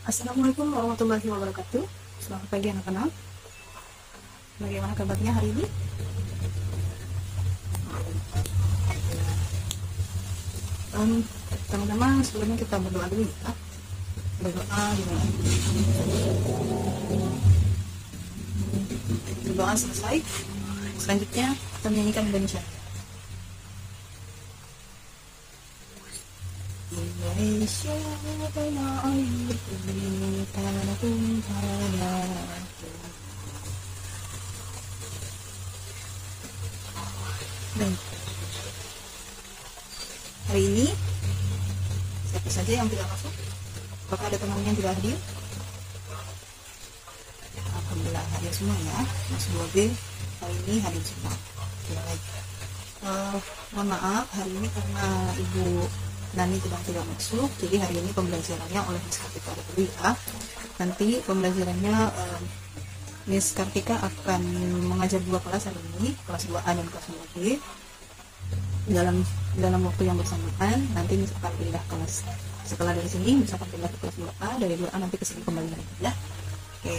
Assalamualaikum warahmatullahi wabarakatuh. Selamat pagi anak-anak. Bagaimana kabarnya hari ini? Teman-teman, sebelumnya kita berdoa dulu ya. Berdoa dimulai. Berdoa selesai. Selanjutnya kita menyanyikan Indonesia. Indonesia tanah airku, tanah tumpahku. Baik. Hari ini siapa saja yang tidak masuk? Apakah ada teman yang tidak hadir? Alhamdulillah hadir semua ya. Mas Bobi hari ini hadir semua. Baik. Mohon maaf hari ini karena Ibu Nani tidak masuk, jadi hari ini pembelajarannya oleh Miss Kartika dulu ya. Nanti pembelajarannya Miss Kartika akan mengajar dua kelas hari ini, kelas 2A dan kelas 2B. Dalam waktu yang bersamaan nanti Miss akan pindah kelas. Setelah dari sini Miss akan pindah ke kelas 2A, dari 2A nanti ke sini kembali lagi ya. Oke.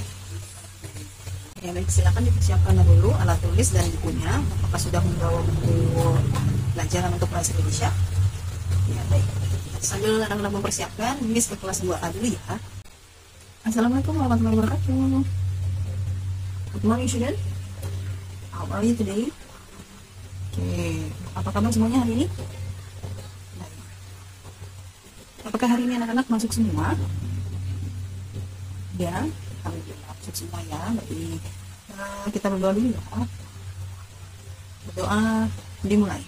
Ya, baik, silakan dipersiapkan dulu alat tulis dan bukunya. Apakah sudah membawa buku pelajaran untuk bahasa Indonesia? Ya, baik. Sambil anak-anak mempersiapkan, Miss ke kelas 2A dulu ya. Assalamualaikum warahmatullahi wabarakatuh. Good morning, student. How are you today? Oke, apa kabar semuanya hari ini? Baik. Apakah hari ini anak-anak masuk semua? Ya, alhamdulillah masuk semua ya. Baik. Kita berdoa dulu ya. Berdoa dimulai.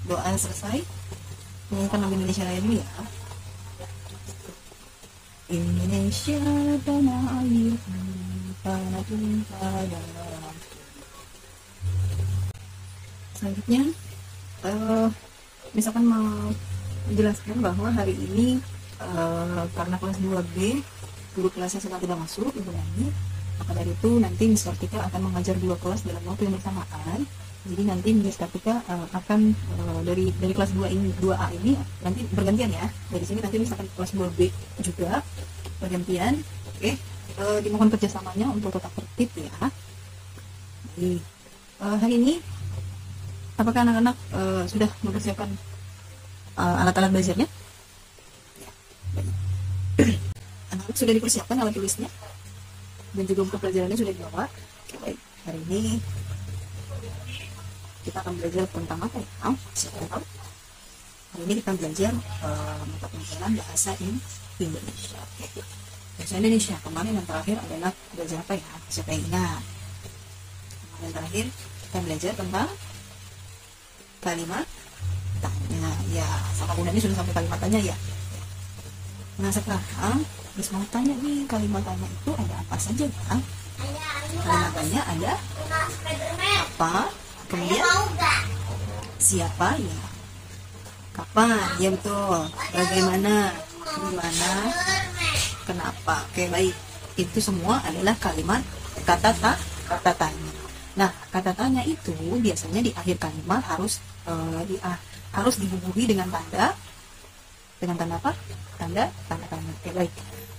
Doa selesai, nyanyikan lagu Indonesia Raya dulu ya. Indonesia tanah airku, tanah tumpah darahku. Selanjutnya, misalkan mau menjelaskan bahwa hari ini karena kelas 2B guru kelasnya sedang tidak masuk, Ibu Nani, maka dari itu nanti Miss Kartika akan mengajar dua kelas dalam waktu yang bersamaan. Jadi nanti Miss Kartika akan dari kelas 2 ini 2A ini nanti bergantian ya. Dari sini nanti Miss akan kelas 2B juga bergantian. Oke. Dimohon kerjasamanya untuk tetap tertib ya. Jadi hari ini apakah anak-anak sudah mempersiapkan alat-alat belajarnya? Ya, anak-anak sudah dipersiapkan alat tulisnya dan juga buku pelajarannya sudah dibawa. Oke, baik. Hari ini kita akan belajar tentang apa ya? Siapa yang tahu? Hari ini kita belajar mata pelajaran bahasa Indonesia. Oke. Bahasa Indonesia. Kemarin yang terakhir adalah belajar apa ya? Siapa yang ingat? Kemarin yang terakhir kita belajar tentang kalimat tanya. Ya, sama Bunda ini sudah sampai kalimat tanya ya. Nah sekarang Miss mau tanya nih, kalimat tanya itu ada apa saja ya? Kalimat tanya ada apa? Kemudian siapa ya, kapan ya, betul, bagaimana, gimana, kenapa. Oke, baik, itu semua adalah kalimat kata tanya. Nah, kata tanya itu biasanya di akhir kalimat harus dibubuhi dengan tanda apa? Tanda tanya. Oke, baik,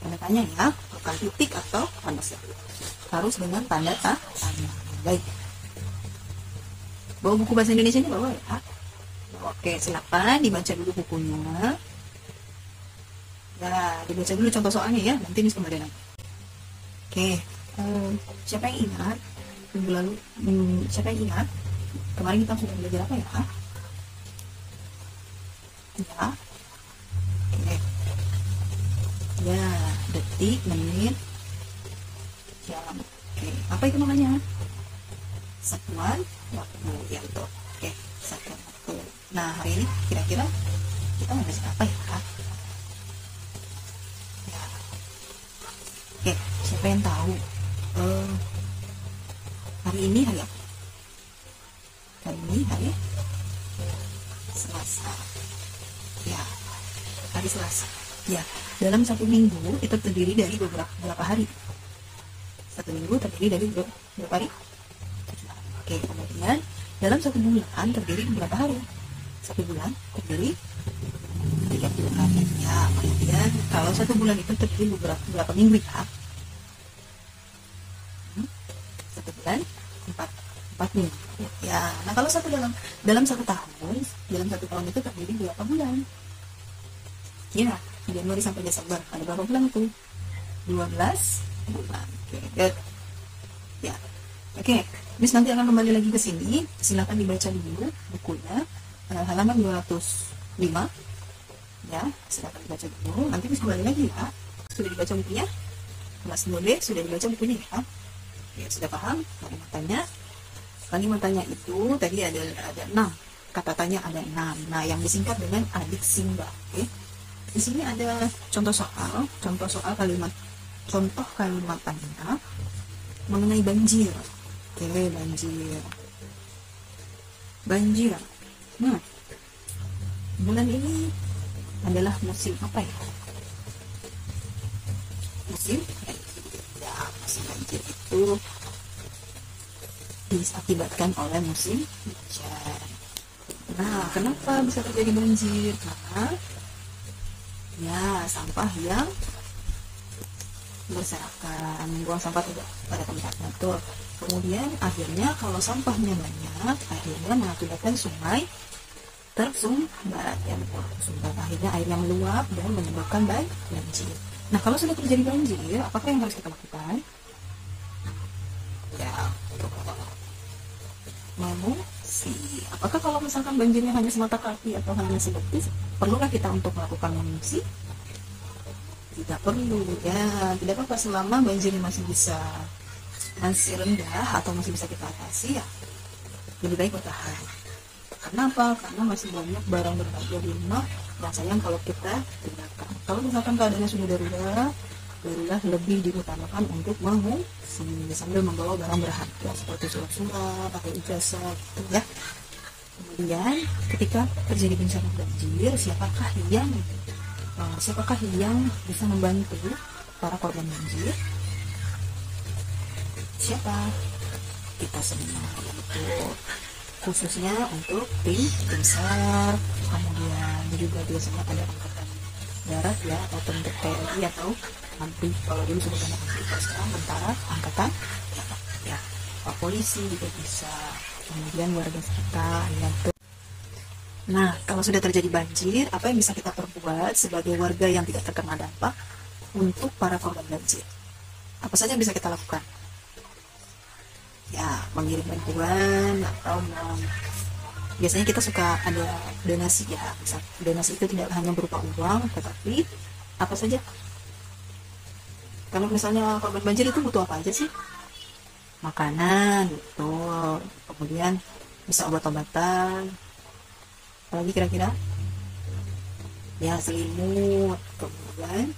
tanda tanya ya, bukan titik atau tanda seru, harus dengan tanda tanya. Baik, bawa buku bahasa Indonesia-nya bawa ya. Oke, silakan dibaca dulu bukunya. Ya, dibaca dulu contoh soalnya ya, nanti Miss kemudian. Oke, siapa yang ingat minggu lalu? Siapa yang ingat kemarin kita sudah belajar apa ya? Ya, oke. Ya, detik, menit, jam. Oke, apa itu namanya? Satuan waktu ya, betul. Oke, satuan waktu. Nah, hari ini kira-kira kita mau belajar apa ya? Ya. Oke, siapa yang tahu? Hari ini hari apa? Hari ini hari Selasa. Ya, hari Selasa. Ya, dalam satu minggu itu terdiri dari berapa hari? Satu minggu terdiri dari berapa hari? Oke, kemudian dalam satu bulan terdiri berapa hari? Satu bulan terdiri 30 hari. kalau 1 bulan itu terdiri berapa minggu ya? 1 bulan 4 minggu ya. Nah kalau dalam 1 tahun, itu terdiri berapa bulan? Ya, Januari sampai Desember ada berapa bulan itu? 12 bulan. Oke, good. Ya, oke. Miss nanti akan kembali lagi ke sini. Silakan dibaca dulu bukunya, halaman 205. Ya, silakan dibaca dulu. Nanti Miss kembali lagi ya. Sudah dibaca bukunya? Kelas 2B sudah dibaca bukunya ya? Ya, sudah paham kalimatnya itu tadi ada 6. Kata tanya ada 6. Nah, yang disingkat dengan adik Simba. Oke. Di sini ada contoh soal kalimat. Contoh kalimatnya mengenai banjir. Oke, banjir. Nah, bulan ini adalah musim apa ya? Musim banjir itu diakibatkan oleh musim hujan. Nah, kenapa bisa terjadi banjir? Karena ya sampah yang berserakan, buang sampah tidak pada tempatnya tuh. Kemudian akhirnya kalau sampahnya banyak, akhirnya mengakibatkan sungai tersumbat ya, akhirnya airnya meluap dan menyebabkan banjir. Nah, kalau sudah terjadi banjir, apakah yang harus kita lakukan? Ya, mengungsi. Apakah kalau misalkan banjirnya hanya semata kaki atau hanya sedetik, perlukah kita untuk melakukan mengungsi? Tidak perlu ya, tidak apa-apa selama banjirnya masih rendah atau masih bisa kita atasi ya, lebih baik bertahan. Karena apa? Karena masih banyak barang berharga di rumah yang sayang kalau kita tinggalkan. Kalau misalkan keadaannya sudah darurat, lebih diutamakan untuk mengungsi sambil membawa barang berharga seperti surat-surat atau ijazah gitu ya. Kemudian ketika terjadi bencana banjir, siapakah yang bisa membantu para korban banjir? Siapa? Kita semua, yaitu khususnya untuk tim SAR, kemudian juga biasanya ada angkatan darat ya, atau bentuk TNI atau nanti kalau dulu sebutannya angkatan, sekarang tentara angkatan ya, polisi juga bisa, kemudian warga sekitar ya. Nah, kalau sudah terjadi banjir, apa yang bisa kita perbuat sebagai warga yang tidak terkena dampak untuk para korban banjir? Apa saja yang bisa kita lakukan? Ya, mengirim bantuan atau biasanya kita suka ada donasi ya. Donasi itu tidak hanya berupa uang, tetapi apa saja. Kalau misalnya korban banjir itu butuh apa aja sih? Makanan, betul. Kemudian bisa obat-obatan. Apalagi kira-kira? Ya, selimut, kemudian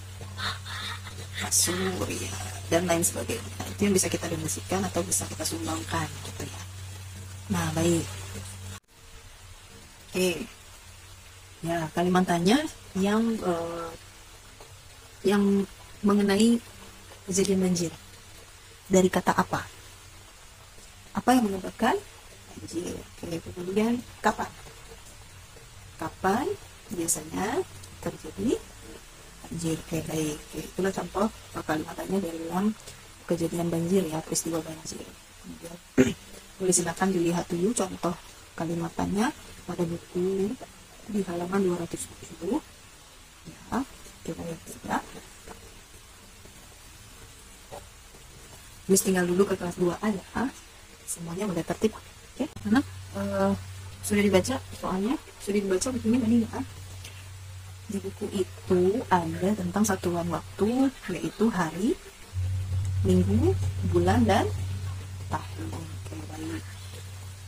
kasur ya, dan lain sebagainya. Itu yang bisa kita donasikan atau bisa kita sumbangkan gitu ya. Nah, baik. Oke. Ya, kalimatnya yang mengenai kejadian banjir. Dari kata apa? Apa yang menyebabkan banjir? Oke, kemudian kapan? Kapan biasanya terjadi banjir? Oke, baik. Oke, itulah contoh kalimatnya dari dalam kejadian banjir ya, peristiwa banjir. Kemudian boleh silakan dilihat dulu contoh kalimatnya pada buku di halaman 207 ya, kita lihat juga. Terus tinggal dulu ke kelas 2A ya, semuanya udah tertib. Oke, anak sudah dibaca soalnya, sudah dibaca bukunya tadi ya. Di buku itu ada tentang satuan waktu, yaitu hari, minggu, bulan, dan tahun. Oke, baik.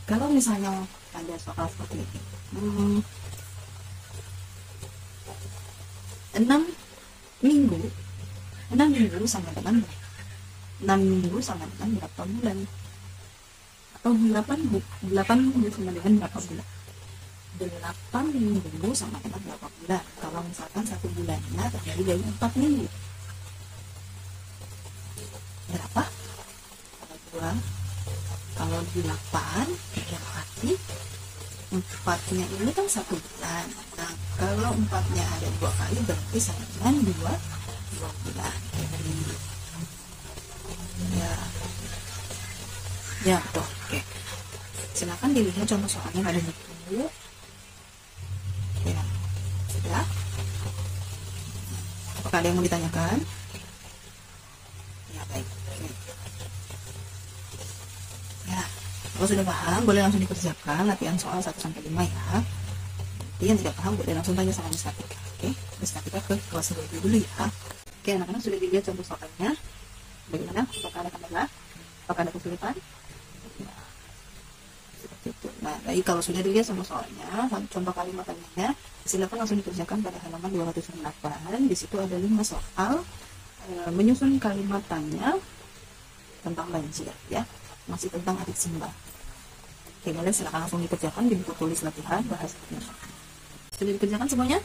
Kalau misalnya ada soal seperti ini, 6 minggu sama dengan 6 minggu sama dengan berapa bulan? Atau 8 minggu sama dengan berapa bulan? 8 minggu sama dengan berapa bulan? Kalau misalkan 1 bulannya terdiri dari 4 minggu, berapa? Kalau 8 berarti 4-nya ini kan 1 bulan. Nah, Kalau 4-nya ada 2 kali berarti sama dengan 2 bulan. Ya betul. Oke, silakan dilihat contoh soalnya ada di buku. Ya, sudah. Apakah ada yang mau ditanyakan? Ya, baik. Oke. Ya, kalau sudah paham boleh langsung dikerjakan latihan soal 1-5 ya. Nanti yang tidak paham boleh langsung tanya sama Miss Kartika. Oke, Miss Kartika ke kelas 2 dulu ya. Oke, anak-anak sudah dilihat contoh soalnya. Bagaimana? Apakah ada kendala? Apakah ada kesulitan? Ya, seperti itu. Nah, baik, kalau sudah dilihat contoh soalnya, contoh kalimat tanyanya, silakan langsung dikerjakan pada halaman 208. Di situ ada 5 soal menyusun kalimat tanya tentang banjir ya, masih tentang adik Simba. Oke, boleh silakan langsung dikerjakan di buku tulis latihan bahasa Indonesia. Sudah dikerjakan semuanya?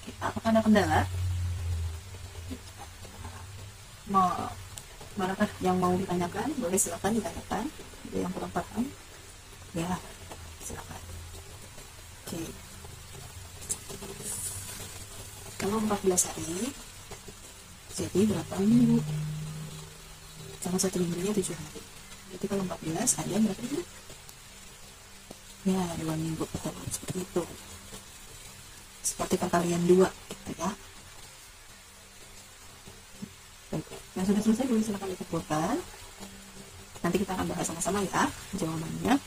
Oke, apakah ada kendala? Manakah yang mau ditanyakan? Boleh silakan ditanyakan. Ada yang kurang paham? Ya, silakan. Oke. Kalau 14 hari, jadi berapa minggu? Sama 1 minggunya 7 hari. Jadi kalau 14 ada berapa minggu? Ya, 2 minggu. Betul, seperti itu. Seperti perkalian 2 gitu ya. Baik. Yang sudah selesai boleh silakan dikumpulkan. Nanti kita akan bahas sama-sama ya jawabannya.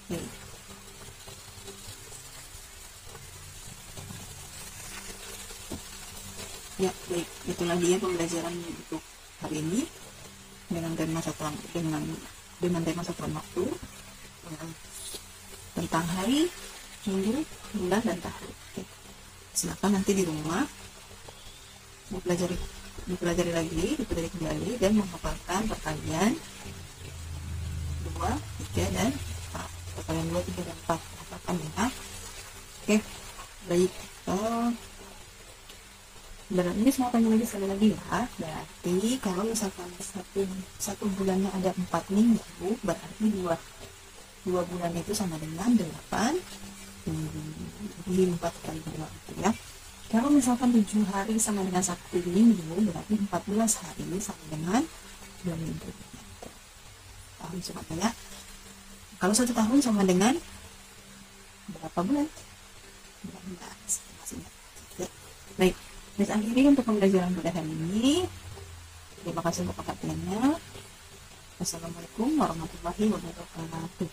Baik. Ya, baik. Itulah dia pembelajaran untuk hari ini dengan tema satuan waktu tentang hari, minggu, bulan, dan tahun. Oke. Silakan nanti di rumah mempelajari lagi, dipelajari kembali dan menghafalkan perkalian 2, 3, dan 4. Perkalian 2, 3, dan 4 hafalkan ya. Oke, baik. Berarti ini semua tanya lagi sekali lagi ya. Berarti kalau misalkan satu bulannya ada 4 minggu, berarti dua bulan itu sama dengan 8 4 kali 2 gitu ya. Kalau misalkan 7 hari sama dengan 1 minggu, berarti 14 hari sama dengan 2 minggu. Paham semuanya ya? Kalau 1 tahun sama dengan berapa bulan? 12. Baik. Miss akhiri untuk pembelajaran pada hari ini. Terima kasih untuk perhatiannya. Wassalamualaikum warahmatullahi wabarakatuh.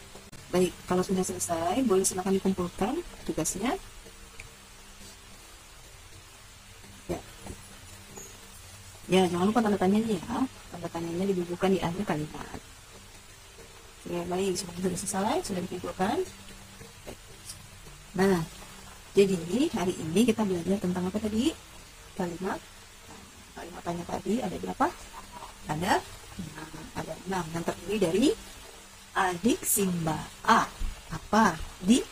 Baik, kalau sudah selesai, boleh silakan dikumpulkan tugasnya. Ya, jangan lupa tanda tanyanya ya. Tanda tanyanya dibubuhkan di akhir kalimat. Ya, baik, sudah selesai, sudah dikumpulkan. Nah, jadi hari ini kita belajar tentang apa tadi? Kalimat tanya tadi ada berapa? Ada 6 yang terdiri dari adik Simba. A, apa? Di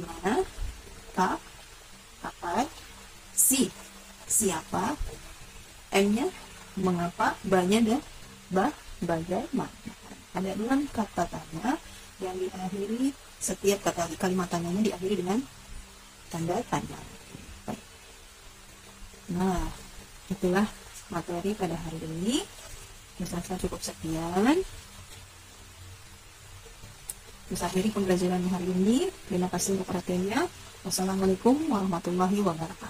mana? K, kapan? Si, siapa? M-nya mengapa? B-nya dan bagaimana. Ada 6 kata tanya yang diakhiri, setiap kata kalimat tanyanya diakhiri dengan tanda tanya. Nah, itulah materi pada hari ini. Misalnya cukup sekian. Bisa akhiri pembelajaran hari ini. Terima kasih untuk perhatiannya. Wassalamualaikum warahmatullahi wabarakatuh.